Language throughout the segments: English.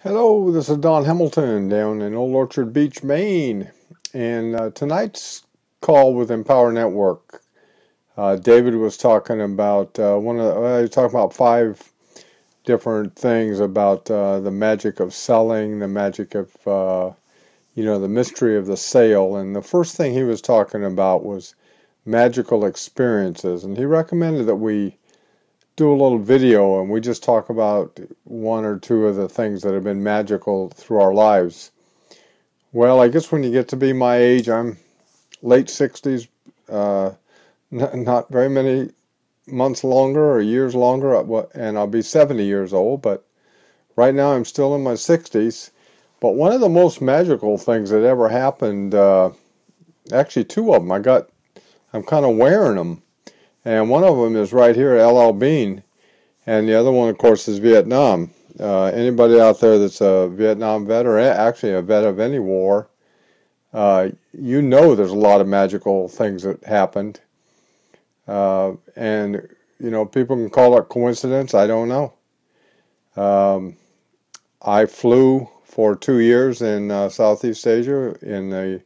Hello, this is Don Hamilton down in Old Orchard Beach, Maine. And tonight's call with Empower Network, David was talking about he was talking about 5 different things about the magic of selling, the magic of the mystery of the sale. And the first thing he was talking about was magical experiences, and he recommended that we do a little video and we just talk about 1 or 2 of the things that have been magical through our lives. Well, I guess when you get to be my age, I'm late 60s, not very many months longer or years longer, and I'll be 70 years old, but right now I'm still in my 60s. But one of the most magical things that ever happened, actually 2 of them, I'm kind of wearing them. And one of them is right here at LL Bean, and the other one, of course, is Vietnam. Anybody out there that's a Vietnam vet, or actually a vet of any war, there's a lot of magical things that happened. And people can call it coincidence. I don't know. I flew for 2 years in Southeast Asia in the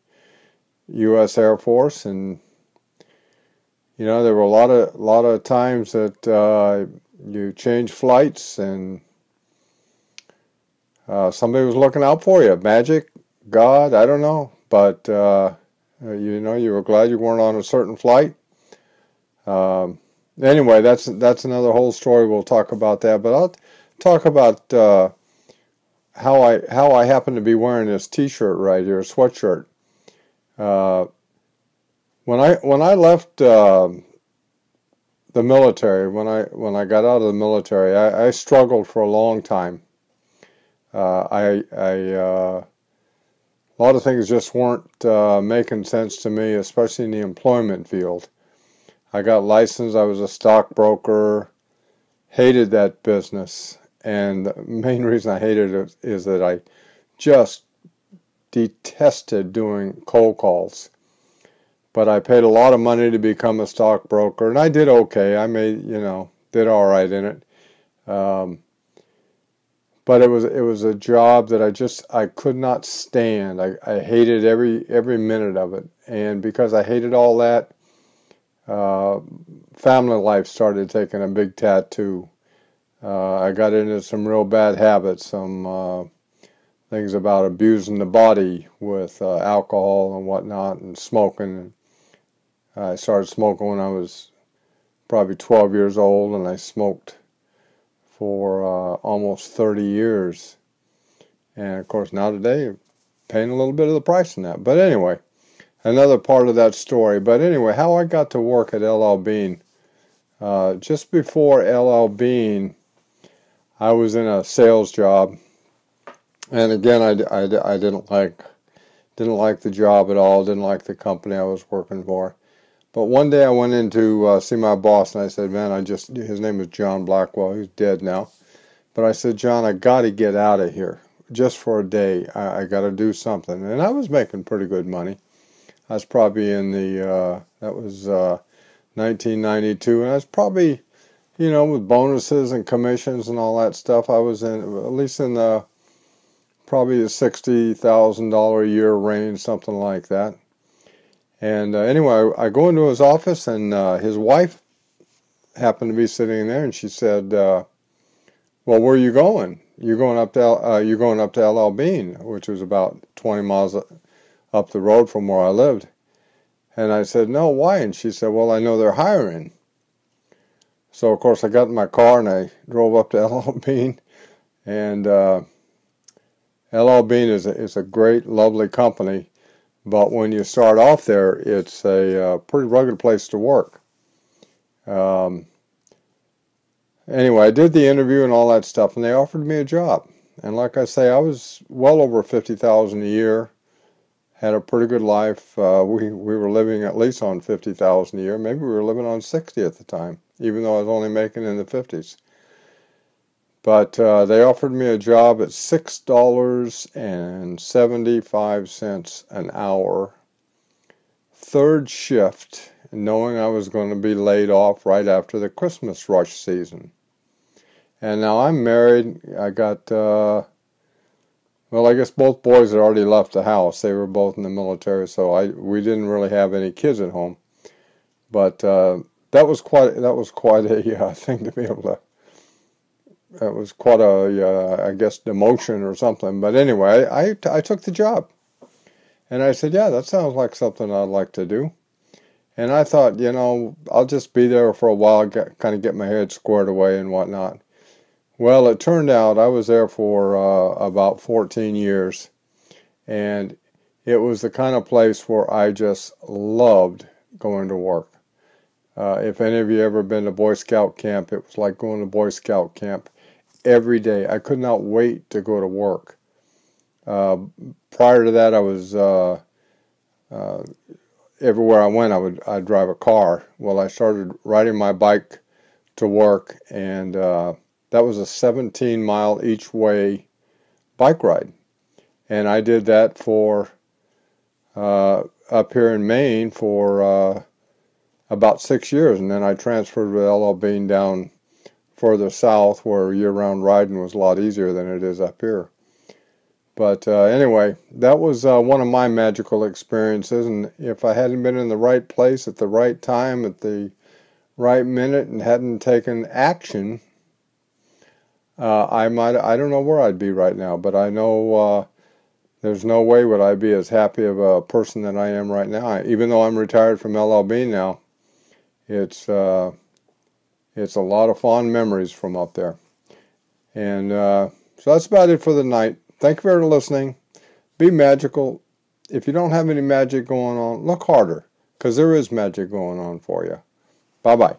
U.S. Air Force, and there were a lot of times that you change flights and somebody was looking out for you. Magic, God, I don't know, but you were glad you weren't on a certain flight. Anyway, that's another whole story. We'll talk about that, but I'll talk about how I happen to be wearing this T-shirt right here, a sweatshirt. When I left the military, when I got out of the military, I struggled for a long time. A lot of things just weren't making sense to me, especially in the employment field. I got licensed. I was a stockbroker. Hated that business, and the main reason I hated it is that I just detested doing cold calls. But I paid a lot of money to become a stockbroker, and I did okay. I did all right in it. But it was a job that I could not stand. I hated every minute of it, and because I hated all that, family life started taking a big tattoo. I got into some real bad habits, some things about abusing the body with alcohol and whatnot, and smoking. I started smoking when I was probably 12 years old, and I smoked for almost 30 years. And of course, now today, I'm paying a little bit of the price in that. But anyway, another part of that story. But anyway, how I got to work at LL Bean. Just before LL Bean, I was in a sales job. And again, I didn't like the job at all. Didn't like the company I was working for. But one day I went in to see my boss, and I said, man, his name is John Blackwell. He's dead now. But I said, John, I got to get out of here just for a day. I got to do something. And I was making pretty good money. I was probably in that was 1992, and I was probably, with bonuses and commissions and all that stuff, I was at least in probably the $60,000 a year range, something like that. And anyway, I go into his office, and his wife happened to be sitting there, and she said, "Well, where are you going? You're going up to LL Bean, which was about 20 miles up the road from where I lived." And I said, "No, why?" And she said, "Well, I know they're hiring." So of course I got in my car and I drove up to LL Bean, and LL Bean is a great, lovely company. But when you start off there, it's a pretty rugged place to work. Anyway, I did the interview and all that stuff, and they offered me a job. And like I say, I was well over $50,000 a year. Had a pretty good life. We were living at least on $50,000 a year. Maybe we were living on 60 at the time, even though I was only making in the 50s. But they offered me a job at $6.75 an hour, third shift, knowing I was going to be laid off right after the Christmas rush season. And now I'm married. I got Well, I guess both boys had already left the house. They were both in the military, so we didn't really have any kids at home. But that was quite a thing to be able to. That was quite a I guess demotion or something. But anyway, I took the job, and I said, yeah, that sounds like something I'd like to do. And I thought, I'll just be there for a while, kind of get my head squared away and whatnot. Well, it turned out I was there for about 14 years, and it was the kind of place where I just loved going to work. If any of you ever been to Boy Scout camp, it was like going to Boy Scout camp every day. I could not wait to go to work. Prior to that, I was everywhere I went, I'd drive a car. Well, I started riding my bike to work, and that was a 17-mile each way bike ride. And I did that for up here in Maine for about 6 years, and then I transferred with LL Bean down further south where year-round riding was a lot easier than it is up here. But anyway, that was one of my magical experiences, and if I hadn't been in the right place at the right time at the right minute and hadn't taken action, I don't know where I'd be right now, but I know there's no way would I be as happy of a person than I am right now. Even though I'm retired from LL Bean now, it's a lot of fond memories from up there. And so that's about it for the night. Thank you for listening. Be magical. If you don't have any magic going on, look harder, because there is magic going on for you. Bye-bye.